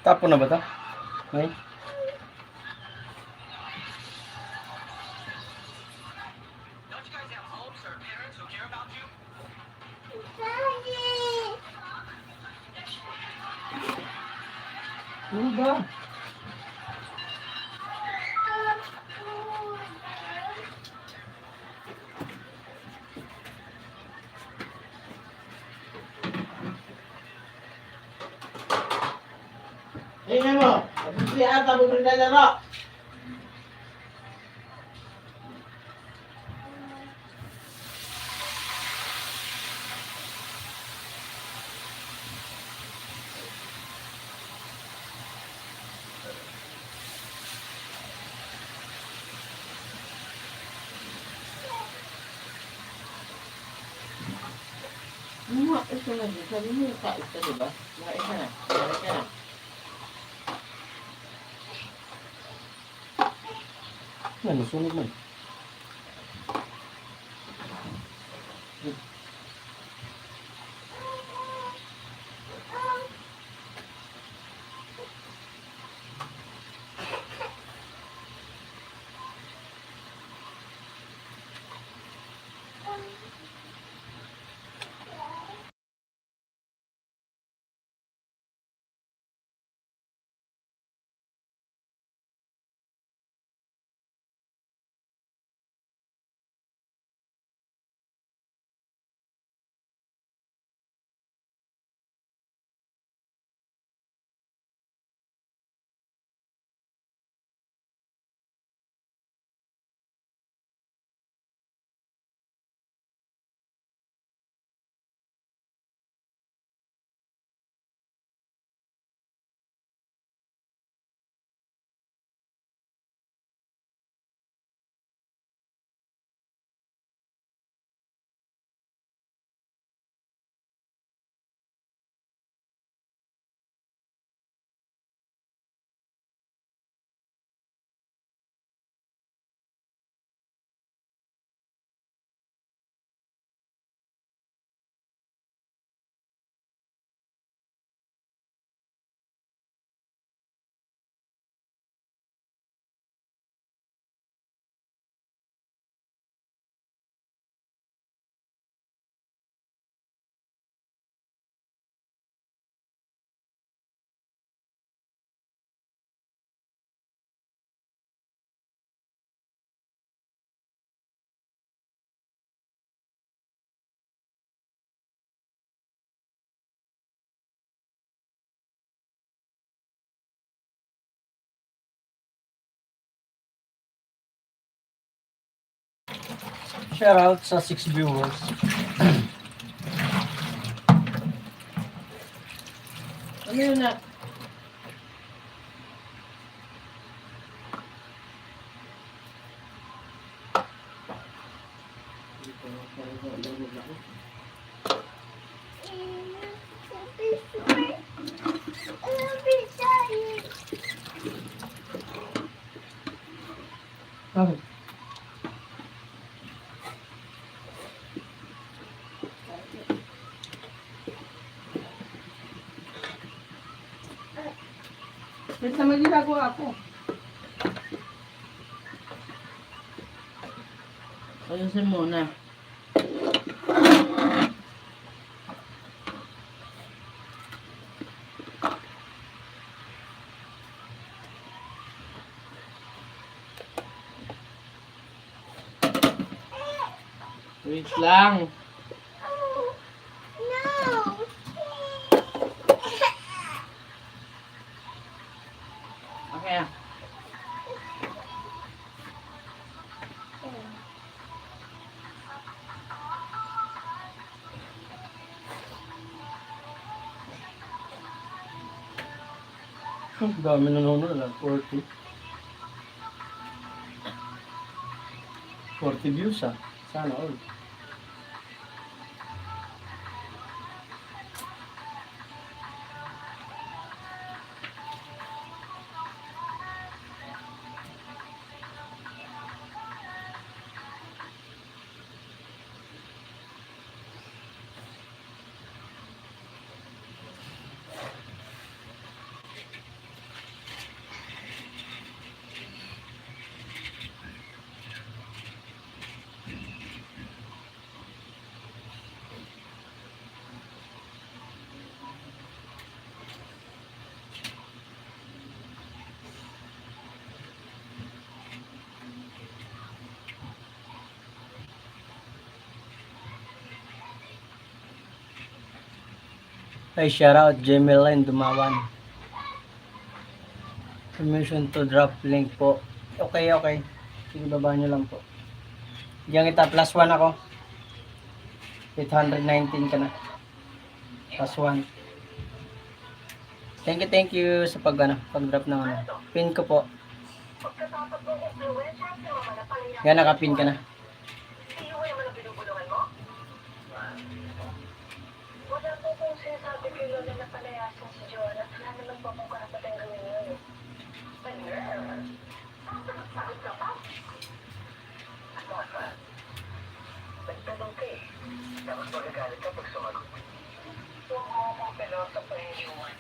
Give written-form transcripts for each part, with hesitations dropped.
Tapon na ba ito? May? Ano ba? Tingnan mo. Kasi ata mo naglalaro. Ito na din. Sabi mo yung kait ka, diba? Kait ka na. Kait ka na. Ano, sunog man. Shoutout sa 6 viewers. Ano yun na? Bakit? Ba't naman ginagawa ako? Ayusin muna. Wait lang. Okay ah. Ang dami nanonood lang. 40. 40 views ah. Sana all. Ay, shoutout Jemeline Dumawan. Permission to drop link po. Okay, okay. Sige, baba nyo lang po. Diyan kita, plus 1 ako. 819 ka na. Plus 1. Thank you sa pag-drop ng ano. Pin ko po. Yan, nakapin ka na. Wala po kong sinasabi kay Lola na palayasin si Joanna. Wala naman po akong karapatan gawin yun. Sakit ka pa? Ano ka? Nagtanong ka eh. Tapos magagalit ka pag sumagot. Huwag mo akong pelosa pa yung iwan.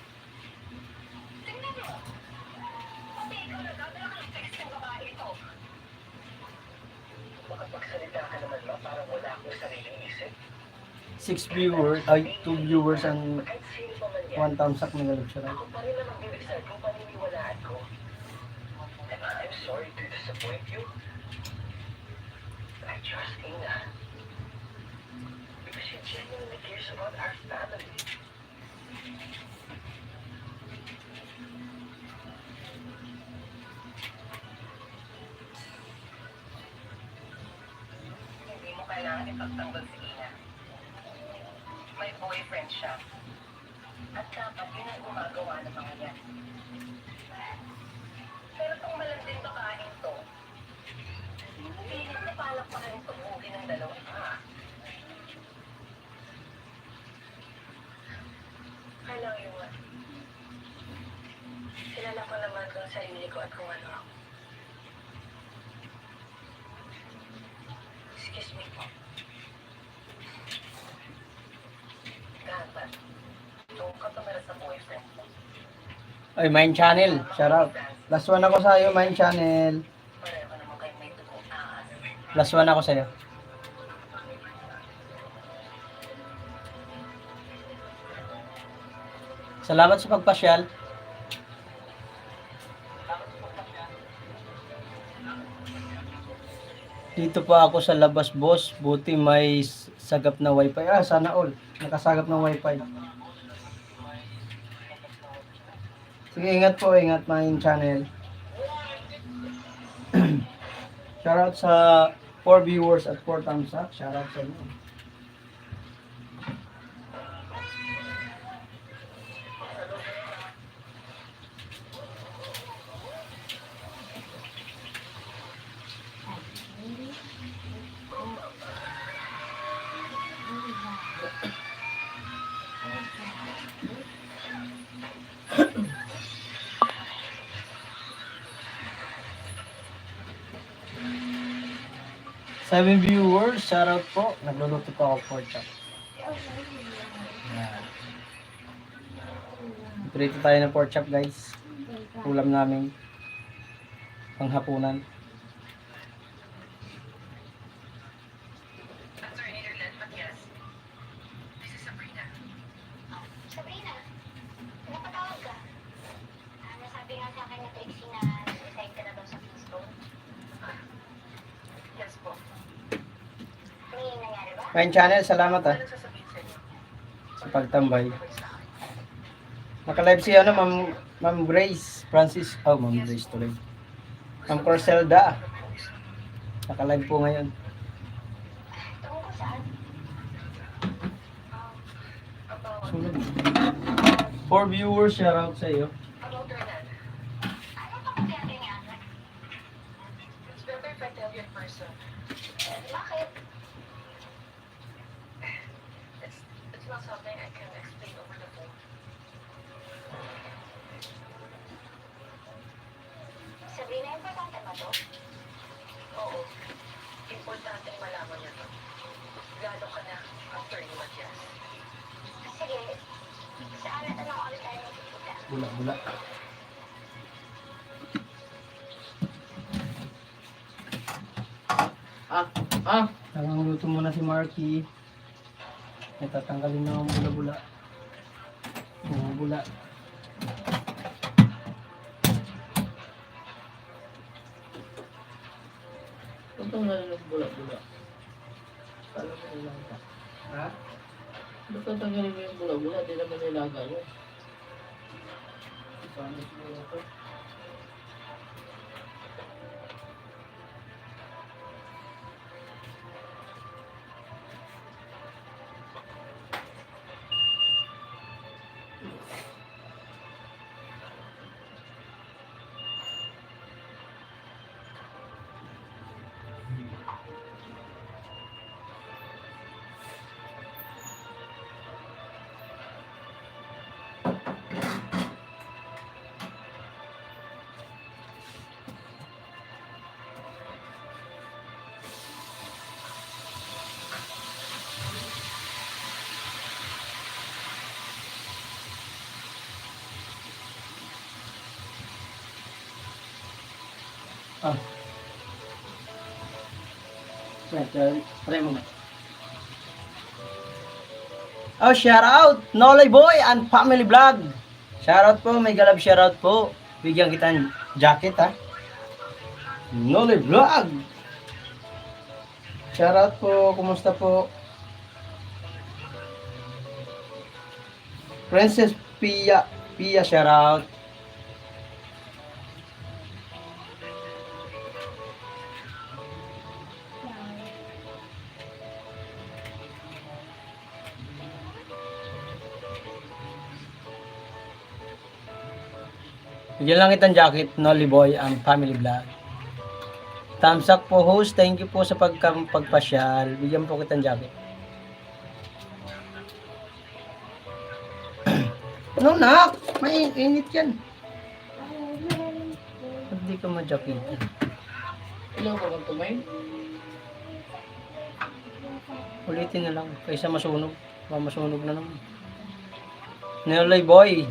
Tingnan mo! Pati ikaw na gagawin ang text ng babae ito. Makapagsalita ka naman ba? Parang wala akong sariling isip. 6 viewers, ay 2 viewers and 1 thumbs up na galit siya. Ako pa rin ang magbibigay kung paniniwalaan ko. And I'm sorry to disappoint you. I trust Ina. Because she genuinely cares about our family. Hindi mo kailangan ipagtanggol si Ina. May boyfriend siya. At dapat yun ang gumagawa ng mga yan. Pero itong malanding babaeng to, pilit na palakpakan yung tumuhin ng dalawang pa. Alam yun nga. Kilala ko naman kung sarili ko at kung ano ako. Excuse me po. Dapat, itong katumara sa boyfriend mo. Ay, Mind Channel. Shoutout. Plus 1 ako sa iyo, Mind Channel. Pareho naman kayo may tugong taas. Plus 1 ako sa iyo. Salamat sa pagpasyal. Dito pa ako sa labas, boss. Buti may sagap na wifi. Ah, sana all. Nakasagap ng wifi. Sige, ingat po. Ingat Mind Channel. Shoutout sa 4 viewers at 4 thumbs up. Shoutout sa inyo. Seven viewers, shoutout po. Nagluluto po ako pork chop. Yan. Prito tayo ng pork chop, guys. Ulam namin panghapunan. Attorney Erlen Matias. This is Sabrina. Sabrina, napatawag ka. Nasabi nga sa akin ni Trixie na suicide ka na daw sa Keystone. Yes po. May nangyari ba? Mind Channel, salamat Ano sasabihin sa inyo? sa pagtambay. Sabay sa akin. Naka-live si Ma'am Grace Francis. Oh, Ma'am Grace tuloy. Ma'am Corselda. Naka-live po ngayon. Tungkol saan? Sunod. 4 viewers, shoutout sa iyo. About Erlen. Ano tungkol kaya nangyari? It's better if I tell you in person. Bakit? It's not something I can explain over the phone. Sabrina, importante ba to? Oo. Importante malaman niya to. Lalo ka na after ni Matias. Sige, saan at anong oras tayo magkikita? Bula-bula. Talagang luto muna si Marky. Natatanggalin na ang bula-bula. Mga bula. Itong nalulog bula-bula. Kala ko lang ka. Ha? Basta tanggalin mo yung bula-bula, di naman nilaga yun. Panis mo na to. Ah. Wait, try mo nga. Oh, shout out Nolay Boy and Family Vlog. Shout out po, may galab shout out po. Bigyan kita ng jacket ha. Nolay Vlog. Shout out po, kumusta po? Princess Pia, shout out. Bigyan lang kitang jacket, Nolly Boy and Family Vlog. Thumbs up po host, thank you po sa pagpasyal. Bigyan po kitang jacket. Ano nak? May init yan. Hindi ka ma-jacket. Ilaw ka bang tumay? Ulitin na lang, kaysa masunog. Masunog na naman. Nolly Boy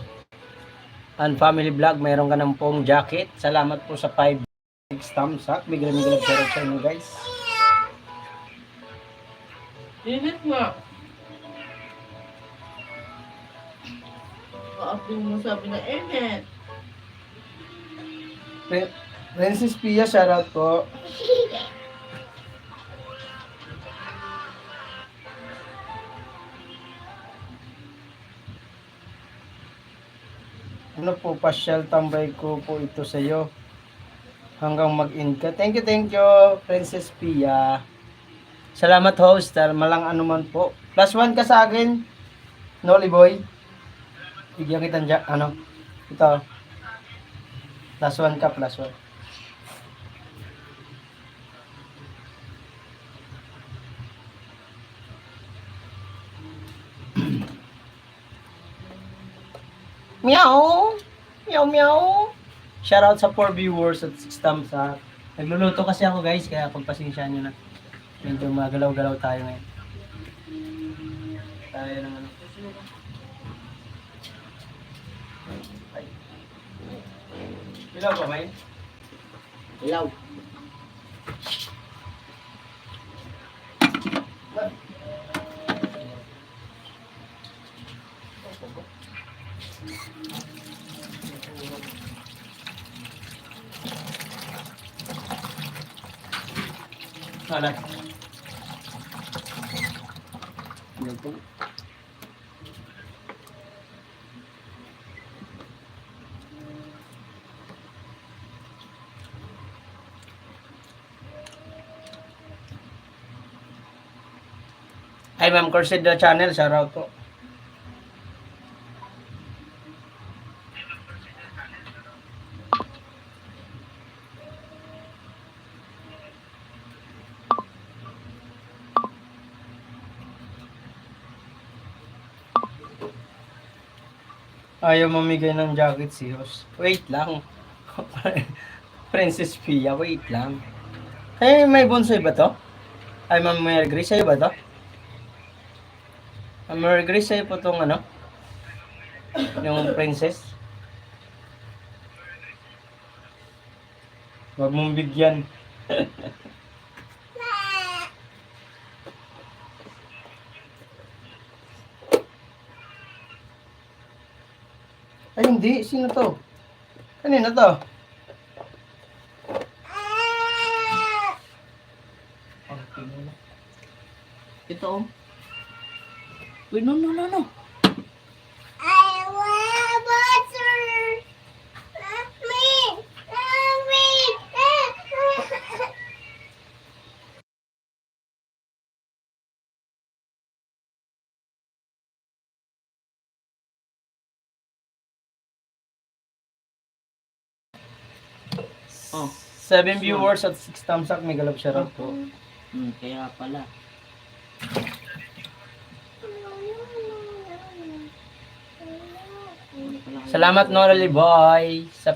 and Family Vlog, mayroon ka ng pong jacket. Salamat po sa 5 thumbs up. Biglang share sa inyo guys. Init nga. Kaapin mo sabi na init. Princess Pia, shoutout po. Ano po, pasyal tambay ko po ito sa iyo. Hanggang mag-end ka. Thank you, Princess Pia. Salamat host, malang ano man po. +1 ka sa akin, Nolly Boy. Bigyan kita ano, ito. +1 ka, +1. Meow! Meow, meow! Shoutout sa 4 viewers at 6 thumbs up. Nagluluto kasi ako guys, kaya pagpasensyahan nyo na. Medyo magalaw-galaw tayo ngayon. Tayo ng ano. Ay. Ilaw ba, May? Ilaw. Wala. Ito. Hi Ma'am Corseda Channel, shoutout po. Ayaw mamigay ng jacket si Hos. Wait lang. Princess Pia, wait lang. Ay, may bonsai ba to? Ay, Ma'am Mary Grace, sa'yo ba to? Ma'am Mary Grace, sa'yo po tong ano? Yung princess? Huwag mong bigyan. Ay, hindi. Sino to? Kanina to? Ito. Uy, no. I want butter. Mommy. Oh. 7 viewers at 6 thumbs up. May galap siya raw po. Kaya pala. Salamat Norally Boy sa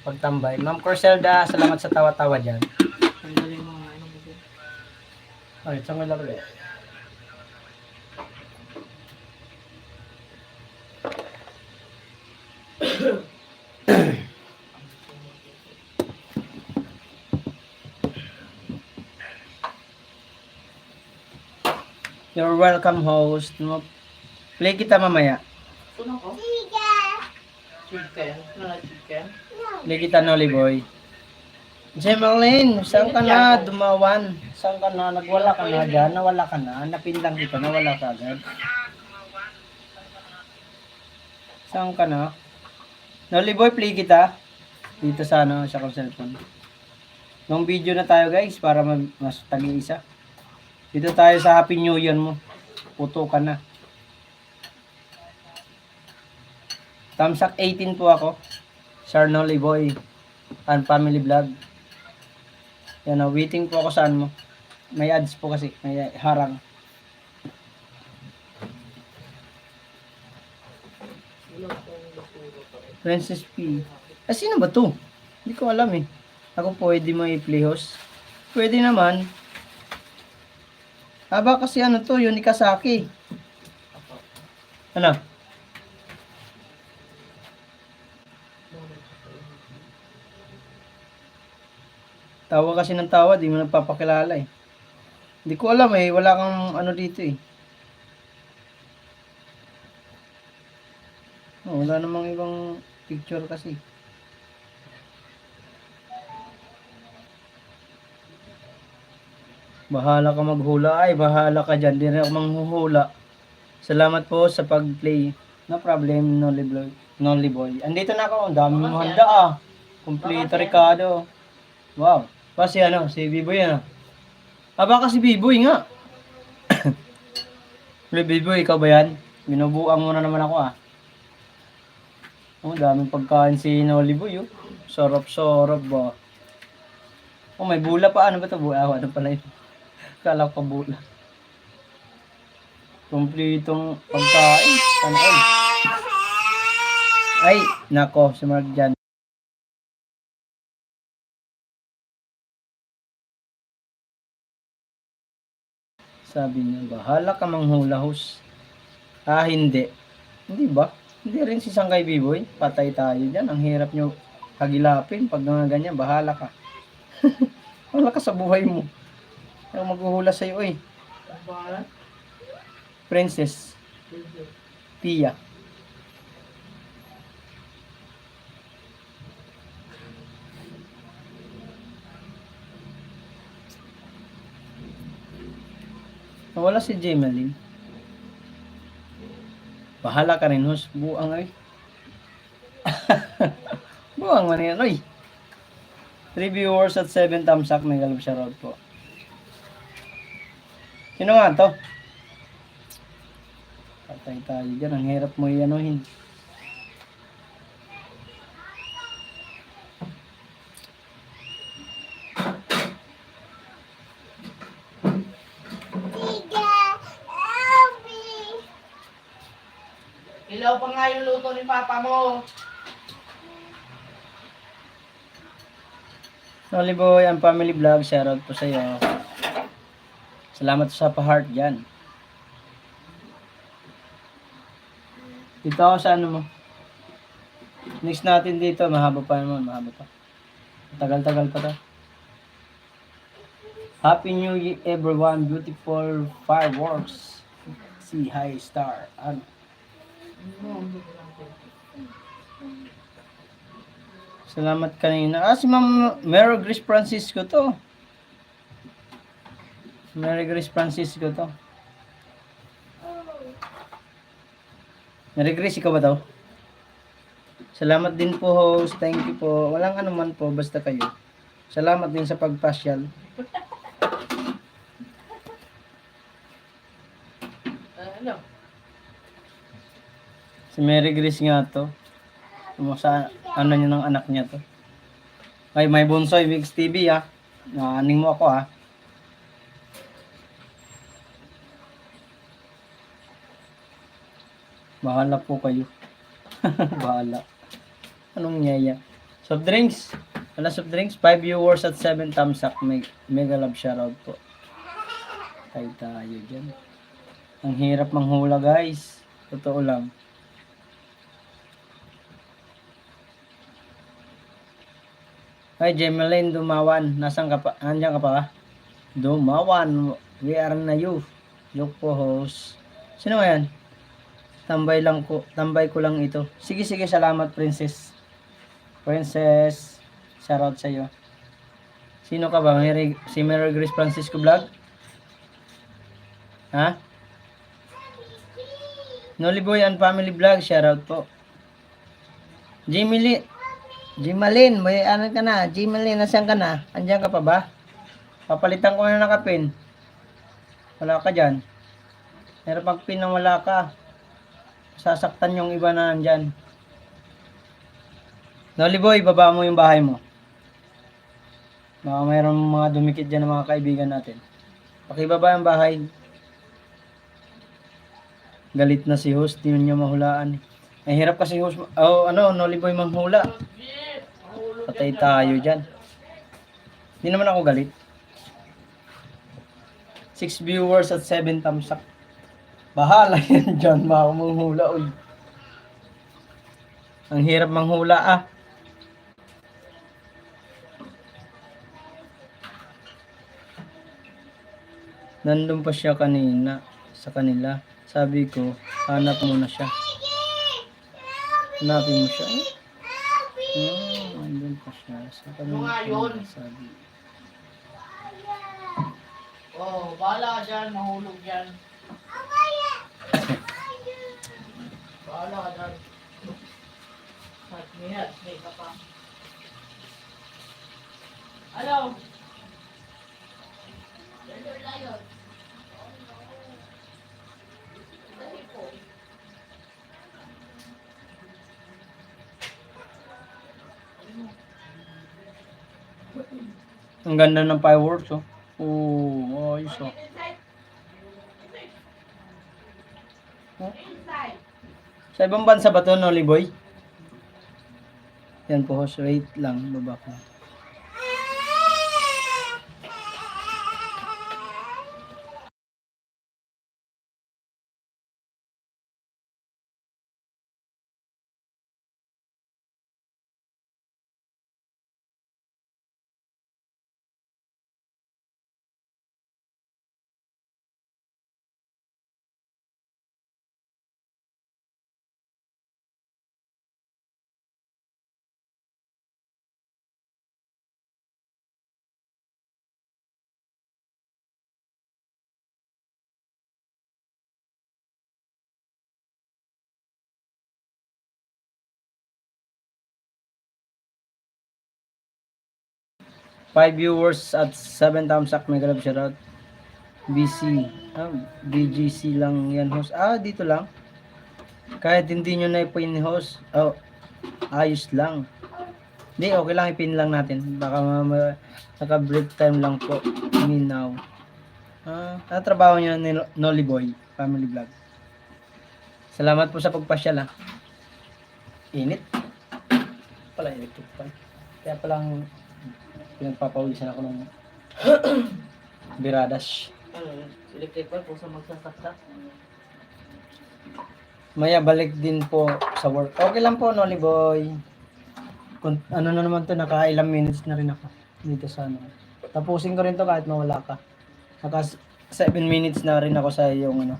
pagtambay. Ma'am Corselda, salamat sa tawa-tawa dyan. Tanggalin mo nga ano mo dyan. Ay, saan ko laro eh? You're welcome, host. Play kita mamaya. Puno ko? Chicken. Ano na chicken? Play kita, Nolly Boy. Jemeline, saan ka na dumawan? Saan ka na? Nagwala ka na dyan? Nawala ka na? Napindang kita, nawala ka agad. Saan ka na? Nolly Boy, play kita. Dito sa sa cellphone. Nung video na tayo guys, para mas tagi-isa. Dito tayo sa Happy New Year mo. Puto ka na. Thumbs up 18 po ako. Nolly Boy and Family Vlog. Yan, waiting po ako saan mo. May ads po kasi, may harang. Princess P. Sino ba to? Hindi ko alam eh. Ako pwede mo i-play host. Pwede naman. Aba kasi to, yun Kasaki. Ano? Tawa kasi ng tawa, di mo nagpapakilala eh. Hindi ko alam eh, wala kang dito eh. Wala namang ibang picture kasi. Bahala ka maghula. Ay, bahala ka dyan. Di rin ako manghuhula. Salamat po sa pag-play. No problem, Nolly Boy. Andito na ako. Ang dami mong handa ah. Complete Ricardo. Wow. Pa si si Biboy baka si Biboy nga. Biboy, ikaw ba yan? Binubuang mo na naman ako ah. Oh, daming pagkain si Nolly Boy oh. Sarap-sarap ba? Oh, may bula pa. Ano ba ito? Ano pala yun? Kala ko bula. Kompletong pagkain. Sana all. Ay, nako, si Mark dyan. Sabi niya, bahala ka manghula host. Hindi. Hindi ba? Hindi rin si Sangkay Biboy. Patay tayo dyan. Ang hirap nyo hagilapin. Pag mga ganyan, bahala ka. Bahala ka sa buhay mo. Ayaw maghuhula sa'yo eh. Princess Pia. Nawala si Jemeline. Bahala ka rin, host. Buang ay. Buang man yan, oy. 3 viewers at 7 thumbs up. May galap siya road po. Sino nga to? Patay tayo dyan. Ang hirap mo i-anuhin. Ilaw pa nga yung luto ni Papa mo. Nolly Boy, ang Family Vlog, shoutout po sa iyo. Salamat sa pa-heart dyan. Dito ako sa mo. Next natin dito, mahaba pa naman, mahaba pa. Tagal-tagal pa to. Happy New Year everyone, beautiful fireworks. See high star. Salamat kanina. Si Ma'am Mary Grace Francisco to. Mary Grace Francisco to. Mary Grace, ikaw ba daw? Salamat din po, host. Thank you po. Walang anuman po, basta kayo. Salamat din sa pagpasyal. Ano? Si Mary Grace nga to. Sa ano niya ng anak niya to. Ay, may Bonsoy Mix TV ah. Naaning mo ako ah. Bahala po kayo. Bahala. Anong nyaya? Soft drinks. Wala soft drinks. 5 viewers at 7 thumbs up. Mega love shoutout po. Tayo dyan. Ang hirap manghula guys. Totoo lang. Hi Jemeline Dumawan. Nasaan ka pa? Andiyan ka pa? Dumawan. We are na you. Joke po host. Sino nga yan? Tambay ko lang ito. Sige, salamat, princess. Princess, shoutout sa iyo. Sino ka ba? Si Mary Grace Francisco Vlog? Ha? Nolly Boy and Family Vlog, shoutout po. Jimalin, may ano ka na? Jimalin, nasaan ka na? Andiyan ka pa ba? Papalitan ko na ng kapin. Wala ka dyan. Pero pag pinang wala ka, sasaktan yung iba na nandyan. Nolly Boy, baba mo yung bahay mo. Baka mayroong mga dumikit dyan ng mga kaibigan natin. Pakibaba yung bahay. Galit na si host, di niya mahulaan. Ay hirap kasi host, Nolly Boy manghula. Patay tayo dyan. Hindi naman ako galit. 6 viewers at 7 thumbs up. Bahala yan dyan, manghula uy. Ang hirap manghula ah. Nandun pa siya kanina sa kanila. Sabi ko, hanap muna siya. Hanapin mo siya. Nandun pa siya. Sa kanila. Sabi. Oh, bahala ka dyan, mahulog yan. Bahala ka dyan. May ka pa. Hello? Ang ganda ng fireworks oh. Ayos oh. Sa ibang bansa ba ito, Nolly Boy? Yan po, host. Wait lang, baba ko. Five viewers at 7 thumbs up. Mega love shoutout. BGC lang yan host. Dito lang. Kahit hindi nyo na ipin host. Ayos lang. Hindi, okay lang ipin lang natin. Baka naka-break time lang po. Minaw. Trabaho nyo ni Nolly Boy Family Vlog. Salamat po sa pagpasyal ha. Init. Pala electric fan. Kaya palang pinagpapawisan ako ng biradas. Electric fan po sa magsasaksak. Maya balik din po sa work. Okay lang po, Nolly Boy. Kung ano na naman to, naka-ilang minutes na rin ako dito sa ano. Tapusin ko rin to kahit mawala ka. Naka 7 minutes na rin ako sa iyong ano.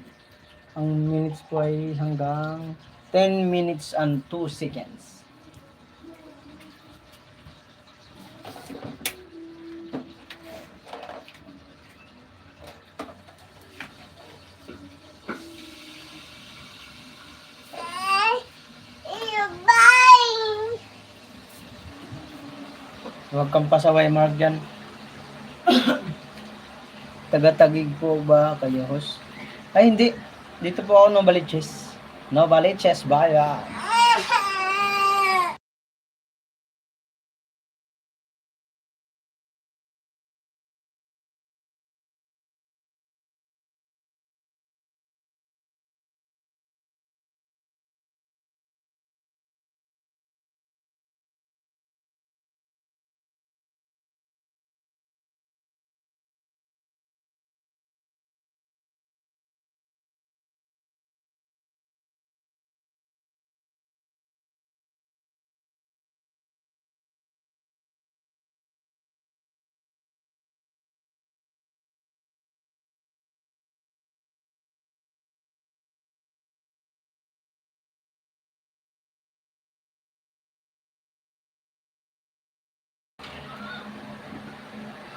Ang minutes po ay hanggang 10 minutes and 2 seconds. Huwag kang pasaway, Mark, dyan. Taga-tagig po ba kayo, host? Ay, hindi. Dito po ako no Baliches. No Baliches, baya.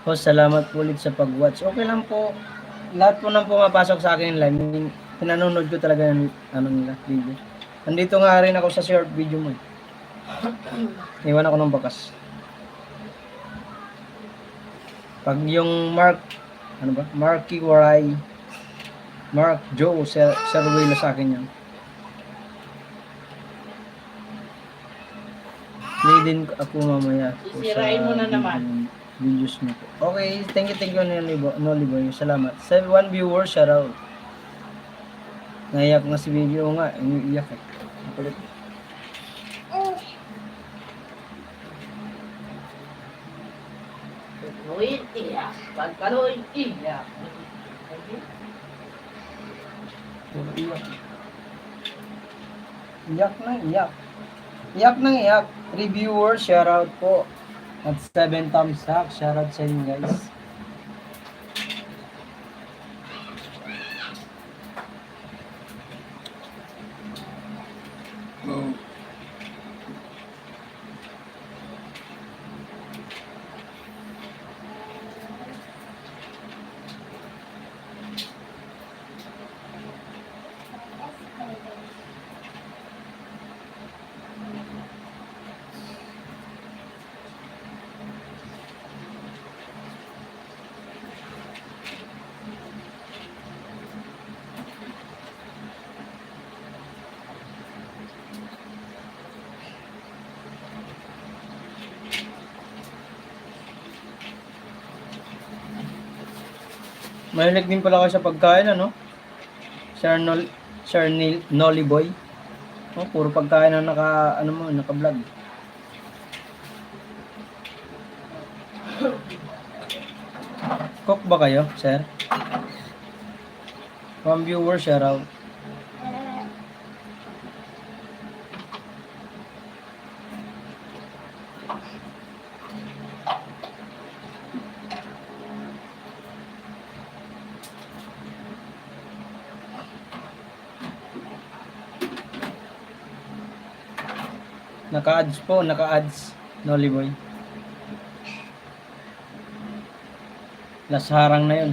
Host, salamat po ulit sa pag-watch. Okay lang po. Lahat po nang pumapasok sa akin live, pinanonood ko talaga yung nila, video. Nandito nga rin ako sa short video mo. Iwan ako ng bakas. Pag yung Marky Waray, Mark Joe, Serwilo sa akin yan. Play din ako mamaya. Sisirain mo na naman. Videos mo po. Okay, thank you Noliboy. Salamat. 1 viewer, shoutout. Naiyak na si video nga, iniiyak eh. Nakulit. Tuloy, iyak. Pagkaloy, iyak. Puro iyak. Iyak na iyak. Iyak na iyak. Reviewer, shoutout po. At 7 thumbs up. Shoutout sa inyo guys. Mahilig din pala kayo sa pagkain, ano? Sir Nolly Boy. Oh, puro pagkain ang naka-vlog. Cook ba kayo, sir? 1 viewer, shoutout. Naka-ads po, naka-ads. Nolly Boy. Last harang na yun.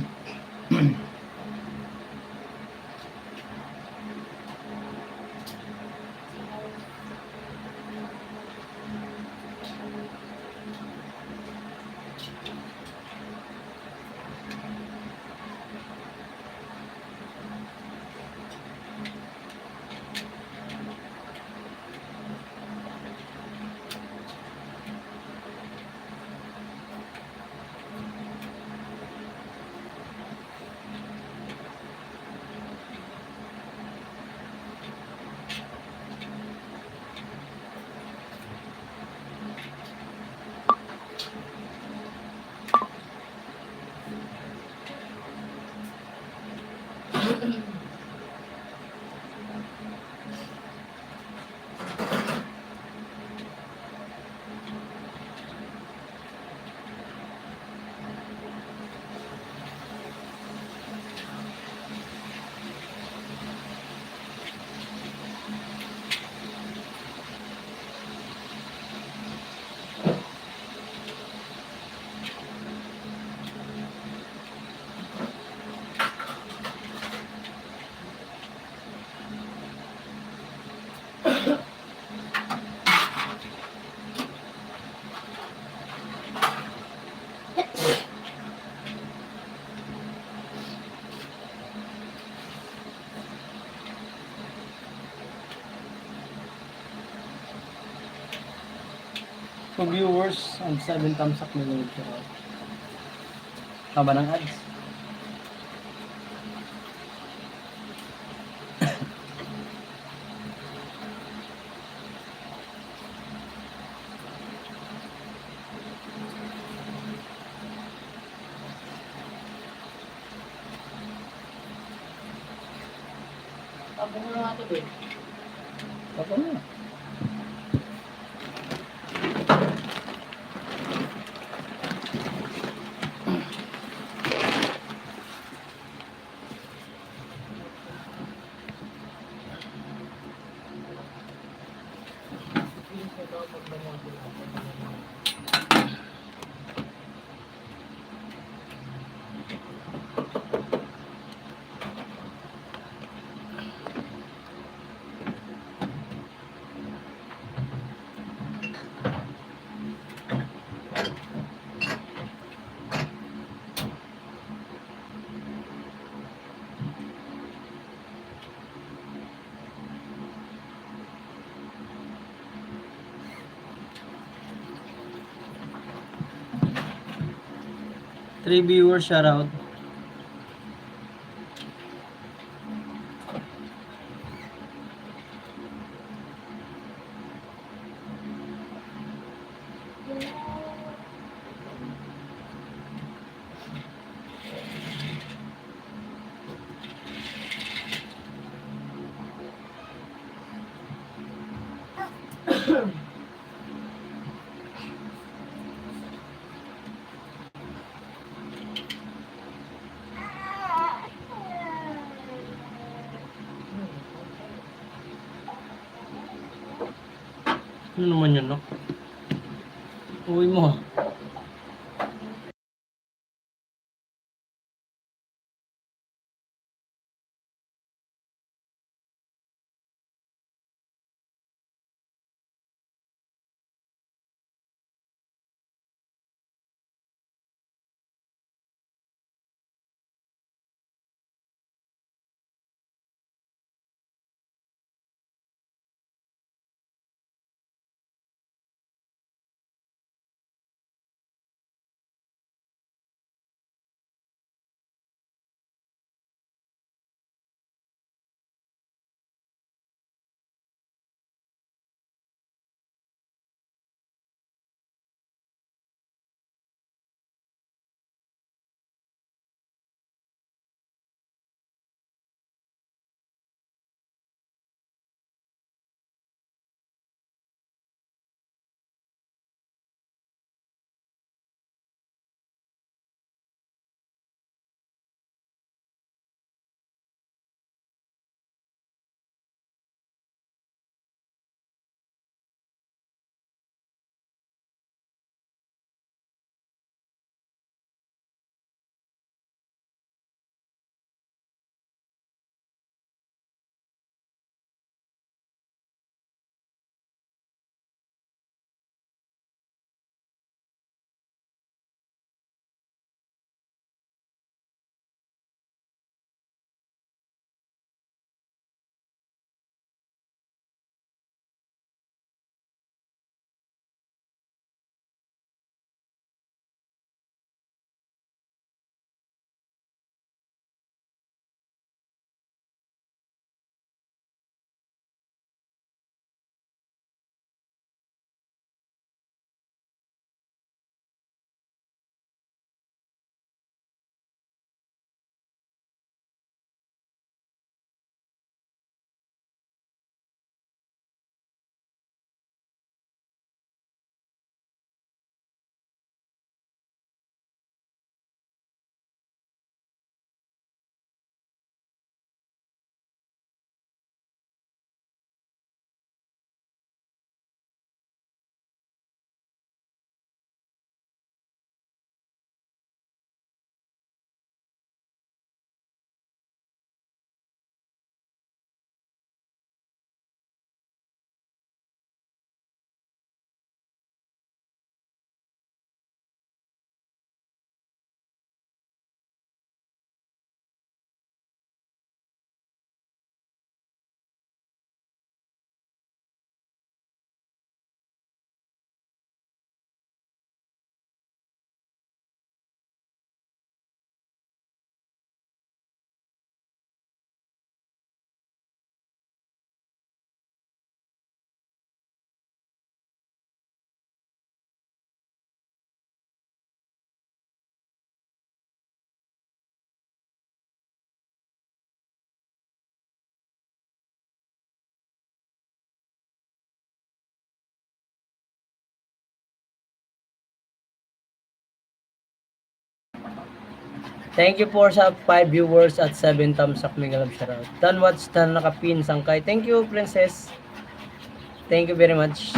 2 viewers and 7 thumbs up nila ito. Tama ng ads. Tapos mo nga ito, Ben. Ako na. Three viewers, shout out. Ano naman yun, no? Uwi mo. Thank you po sa 5 viewers at 7 thumbs up. Mega love shoutout. Dan watch na nakapin sangkay. Thank you, princess. Thank you very much.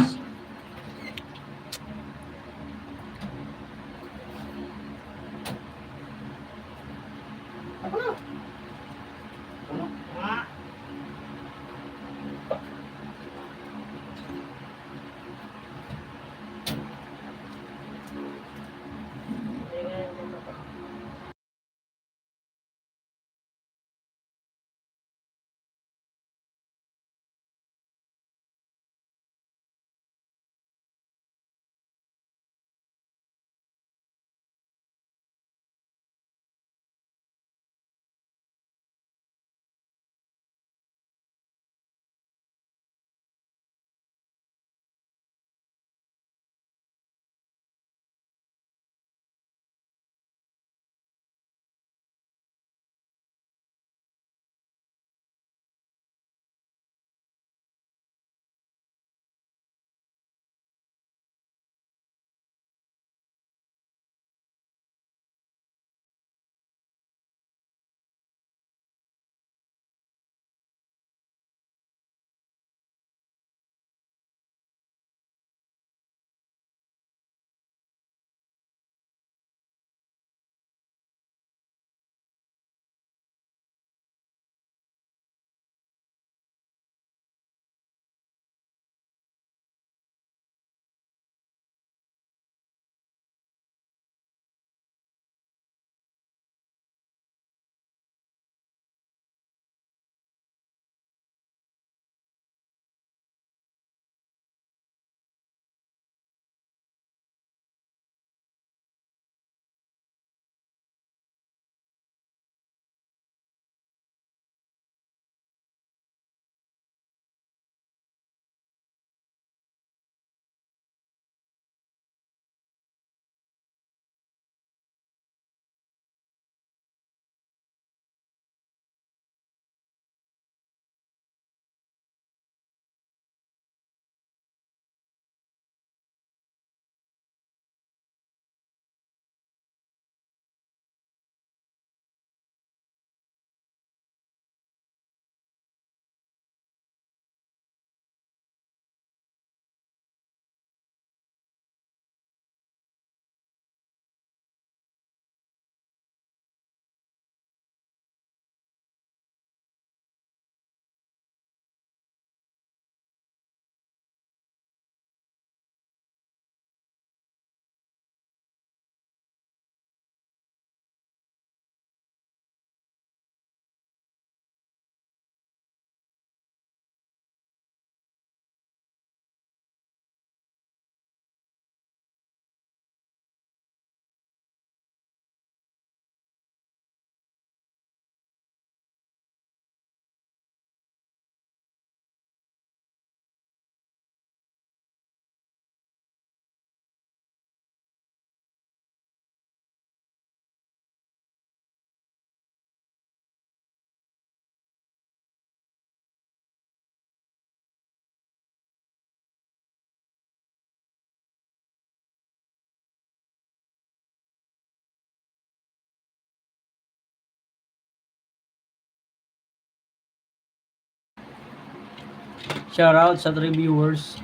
Shoutout sa 3 viewers.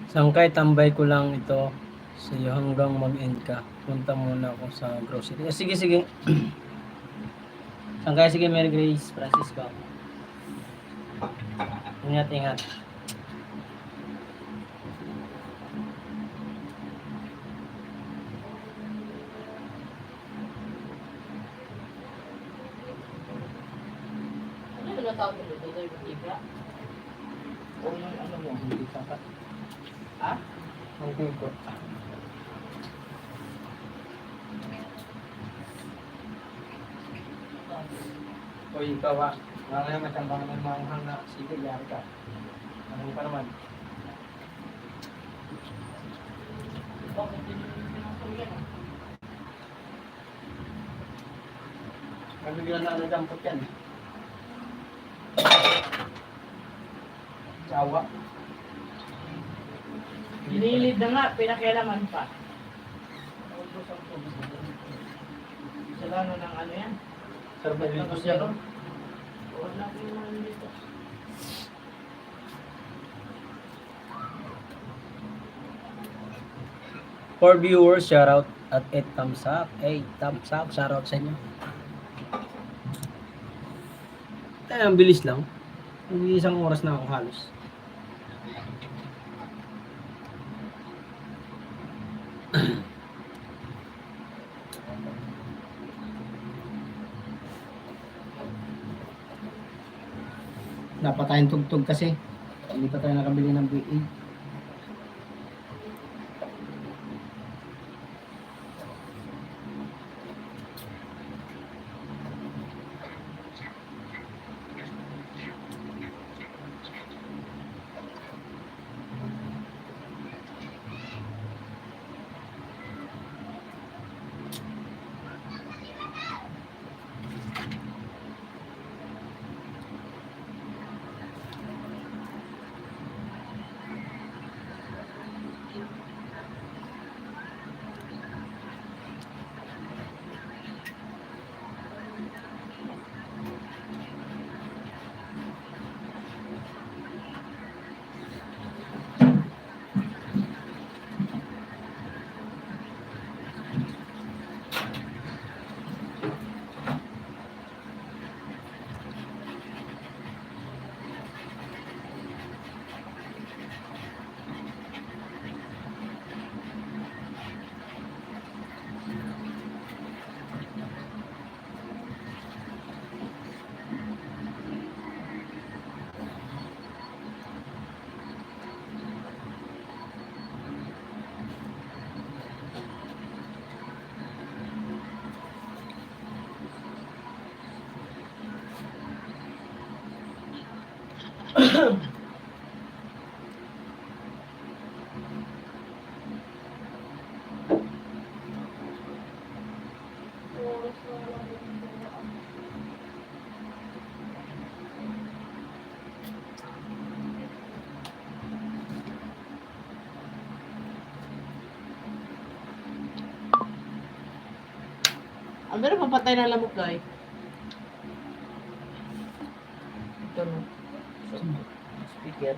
Sangkay, tambay ko lang ito sa iyo hanggang mag-end ka. Punta muna ako sa grocery. Sige, sige. Sangkay, sige, Mary Grace, Francisco. Ingat, ingat. Ano yung natawag mo dito? Ito yung iba? O yung ano mo, hindi sapat? Ha? Okay po. O ikaw ha. Mamaya matambang ng manghang na. Sige, yari ka. Ano pa naman? Bakit hindi yung pinapagyan? Nabigyan na ng dampot yan. Jawa. Nililid na nga, pinakialaman pa. Salano ng ano yan? Sarbalibos yan. No? Wala ko yung mga dito. For viewers, shoutout at 8 thumbs up. 8 thumbs up. Shoutout sa inyo. Ang bilis lang. Hindi isang oras na ako halos. Dapat tayong tugtog kasi. Hindi pa tayo nakabili ng BE. Ang meron papatay ng lamok, guy. Ito no. Speaker.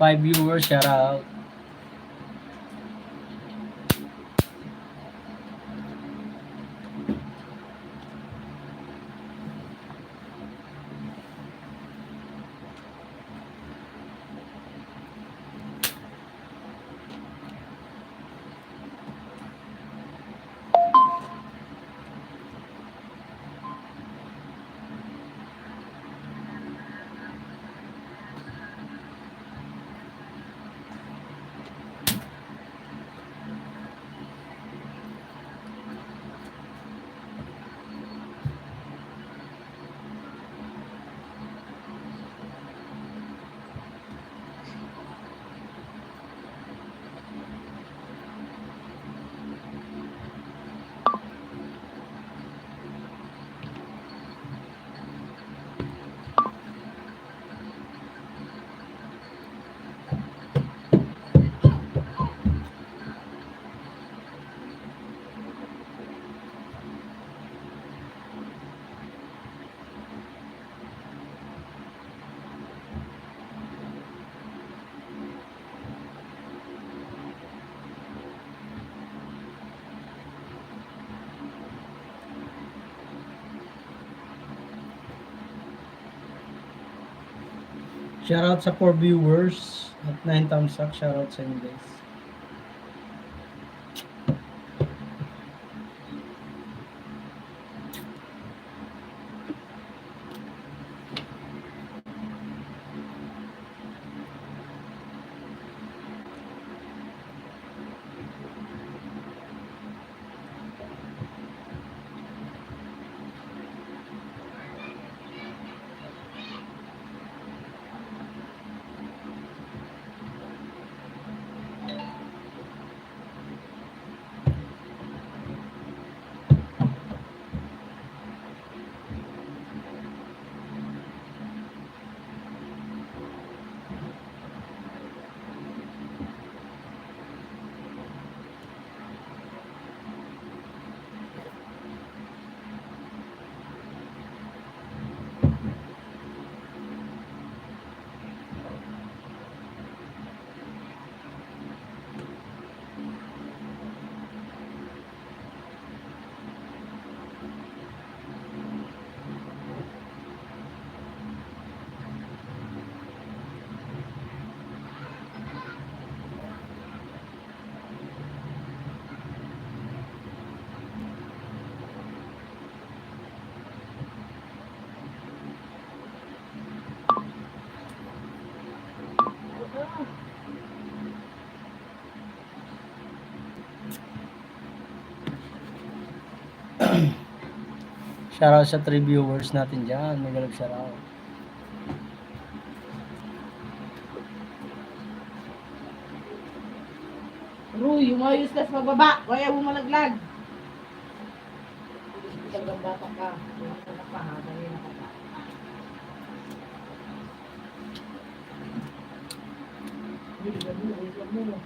Five viewers, shout out. Shoutout sa 4 viewers at 9 thumbs up. Shoutout sa inyo guys. Shoutout sa 3 viewers natin dyan. Magalag shoutout. Ruy, umayos ka sa pababa. Kaya mo malaglag. Hanggang bata ka. Huwag ka na pa, ha? Dali na ka pa. Uy, wag mo.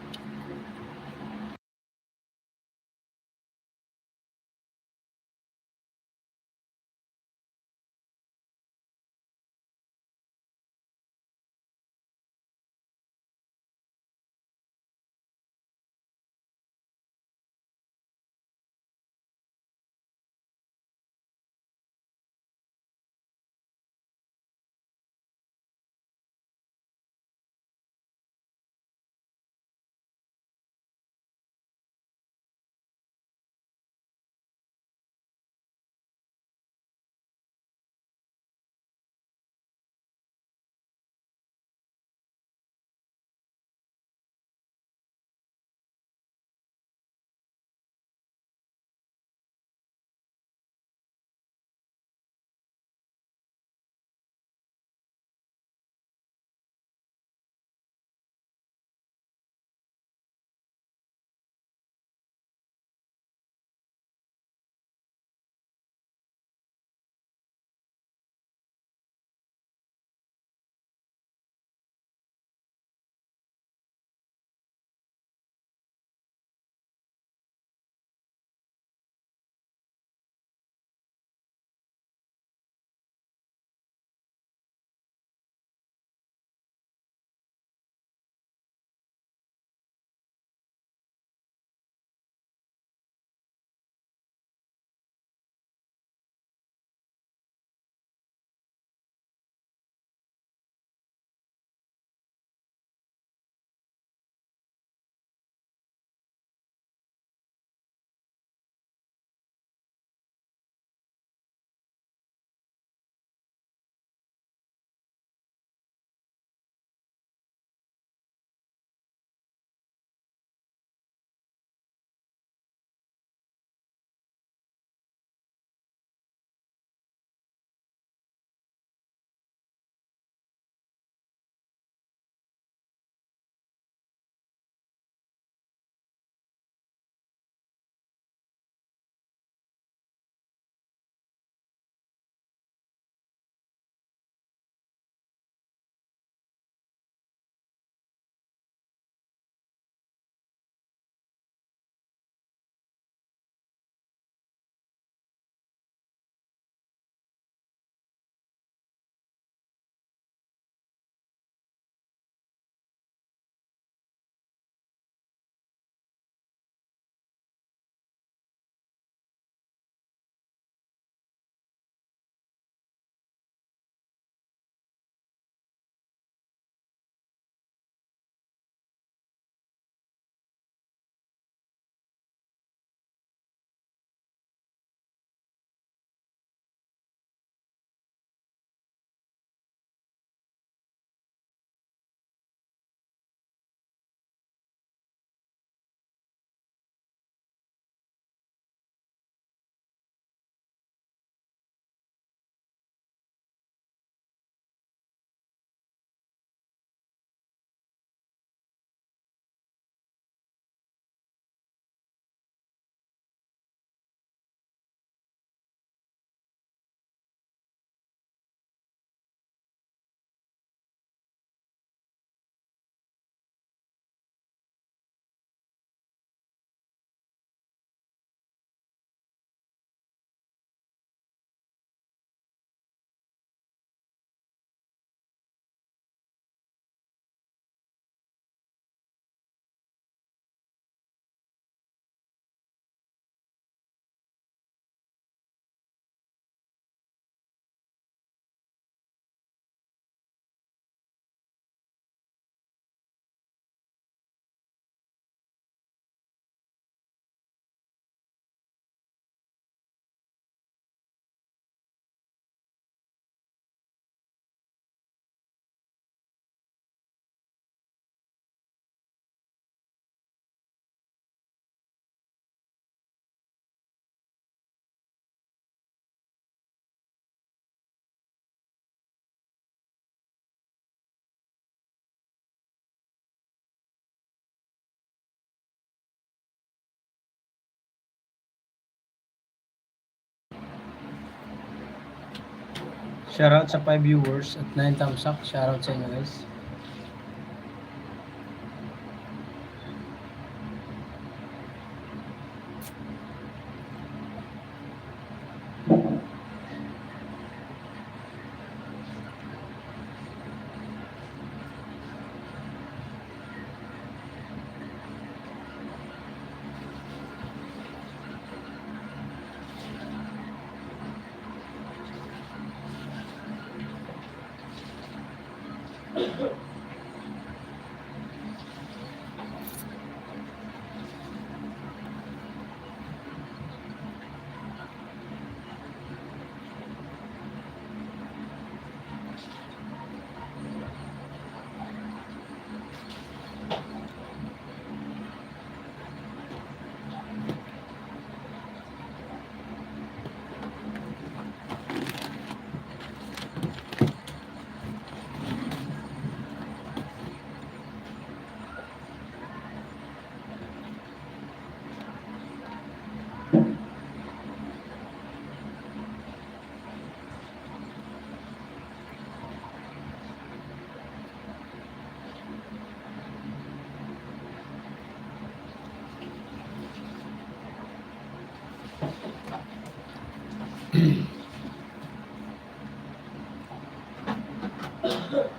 Shoutout sa 5 viewers at 9 thumbs up. Shoutout sa inyo guys.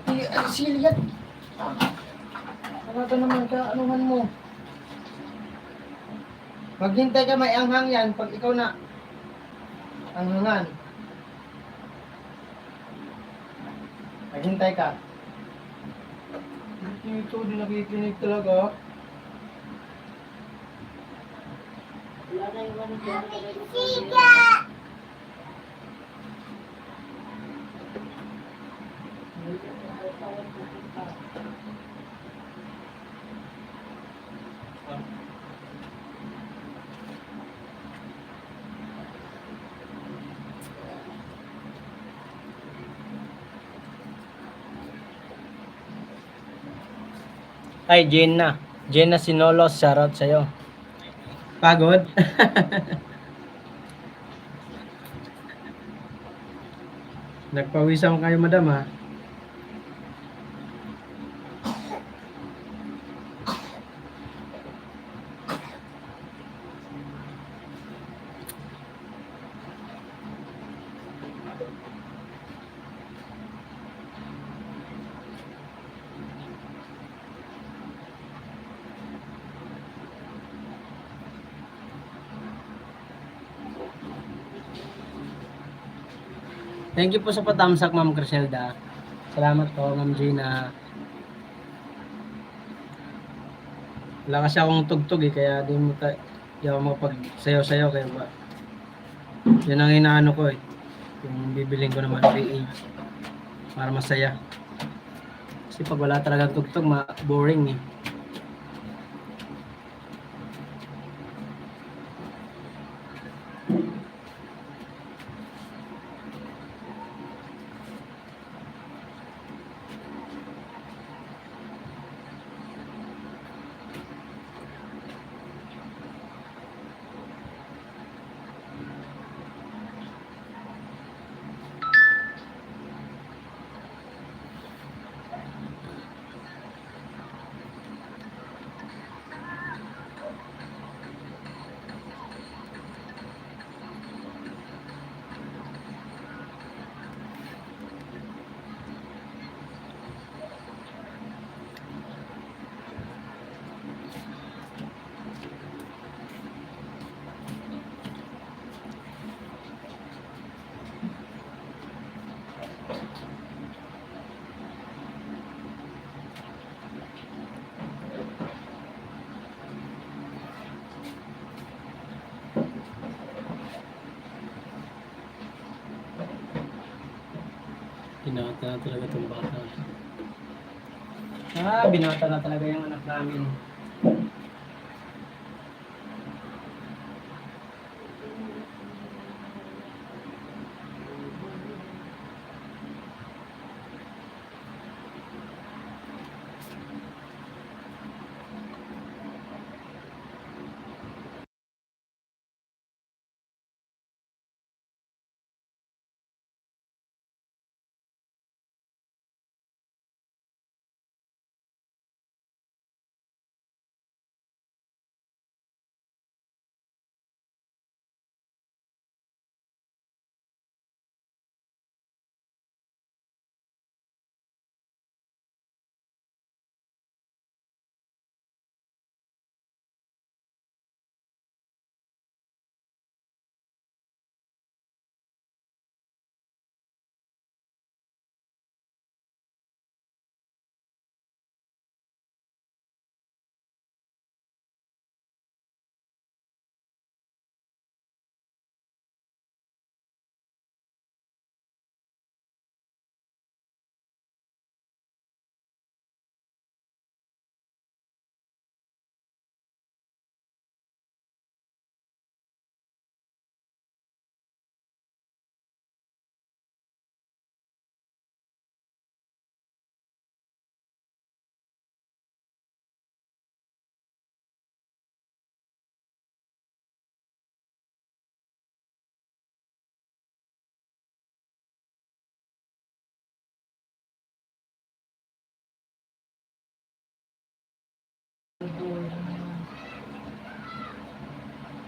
Ay, silyan. Ano ka naman ka? Anuhan mo? Maghintay ka, may anghang yan pag ikaw na anghangan. Maghintay ka. Ito, di nakikinig talaga. Wala na yung ano dyan. Ay, Jenna. Jenna Sinolos, shoutout sa'yo. Pagod? Nagpawisan kayo, madam, ha? Thank you po sa patamsak, Ma'am Criselda. Salamat po, Ma'am Gina. Wala kasi akong tugtog eh, kaya di ako makapagsayaw-sayaw kaya ba. Yan ang inaano ko eh. Kung bibiling ko naman 3A para masaya. Kasi pag wala talagang tugtog, boring eh. Binata na talaga itong bata. Binata na talaga yung anak namin.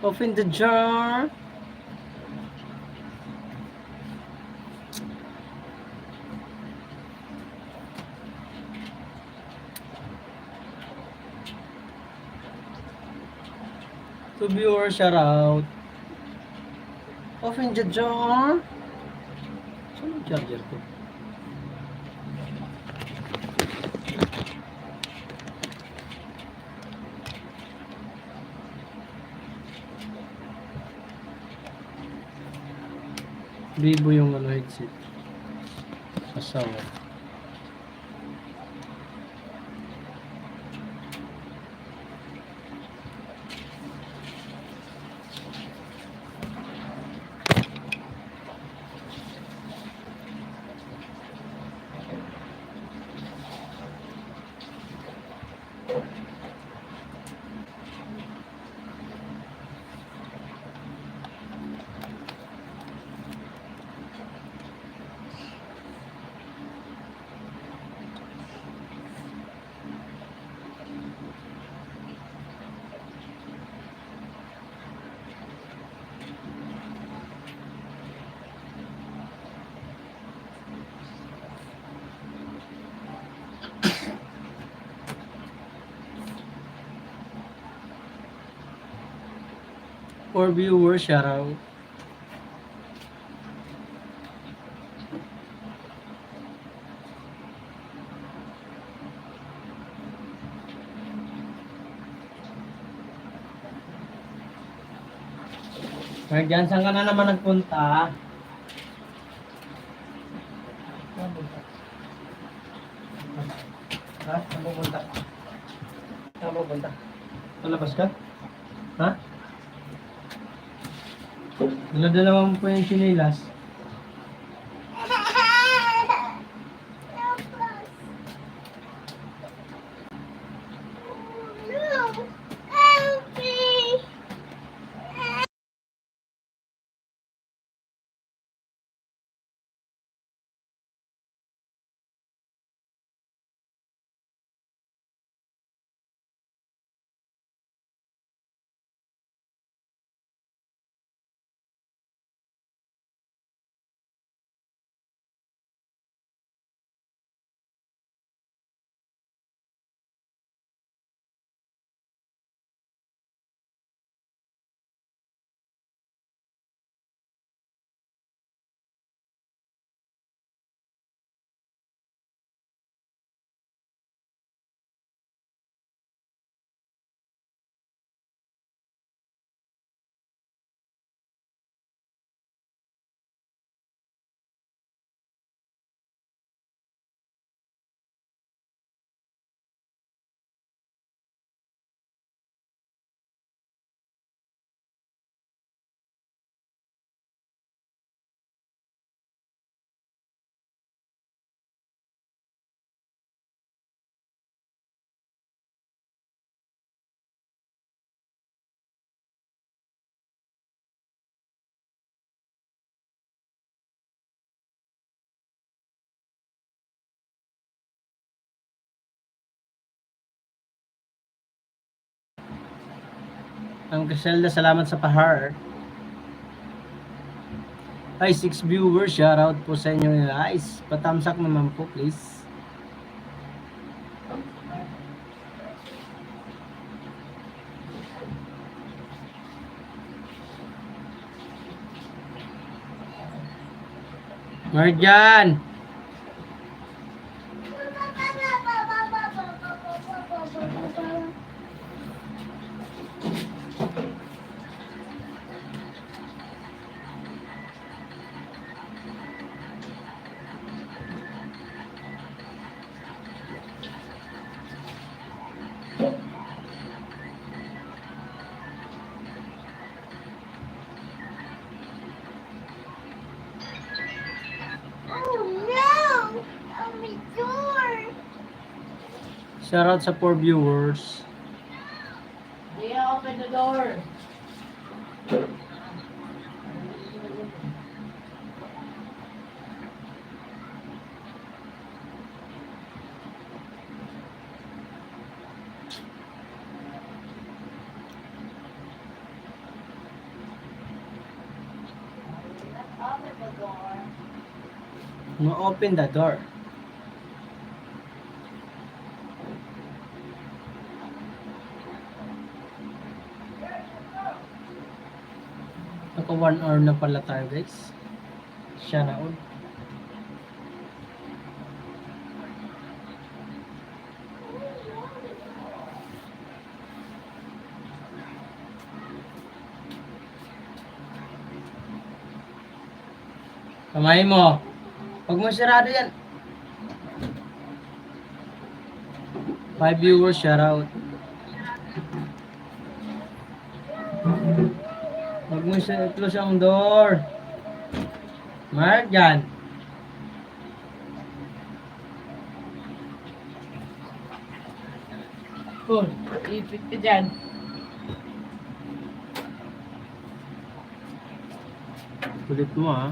Open the jar. To viewer, shout out. Open the jar. Saan yung charger ko? Vivo yung ano headset. Asawa. For viewers, shout out. Marjan, saan ka na naman nagpunta? Ha? Saan pupunta? Saan pupunta? Palabas ka? Ha? Dala-dala mo po yung sinilas. Ang Griselda, salamat sa pa-heart. Ay, 6 viewers, shoutout po sa inyo guys. Patamsak naman po, please. Marjan! Shoutout sa 4 viewers. Yeah, open the door. No, open the door. Naka 1 hour na pala tayo guys. Siya na all. Kamay mo. Huwag mo sirado yan. 5 viewers, shout out. Huwag mo close ang door. Mark yan. Cool. Ipit ka dyan. Kulit mo ha.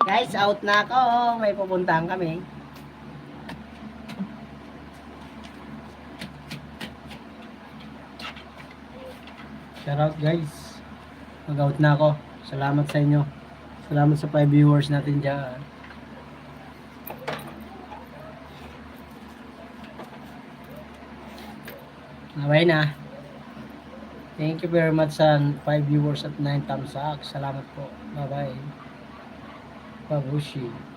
Guys, out na ako. May pupuntahan kami. Shout out guys. Mag-out na ako. Salamat sa inyo. Salamat sa 5 viewers natin dyan. Bye na. Thank you very much sa 5 viewers at 9 thumbs up. Salamat po. Bye bye. Babushi.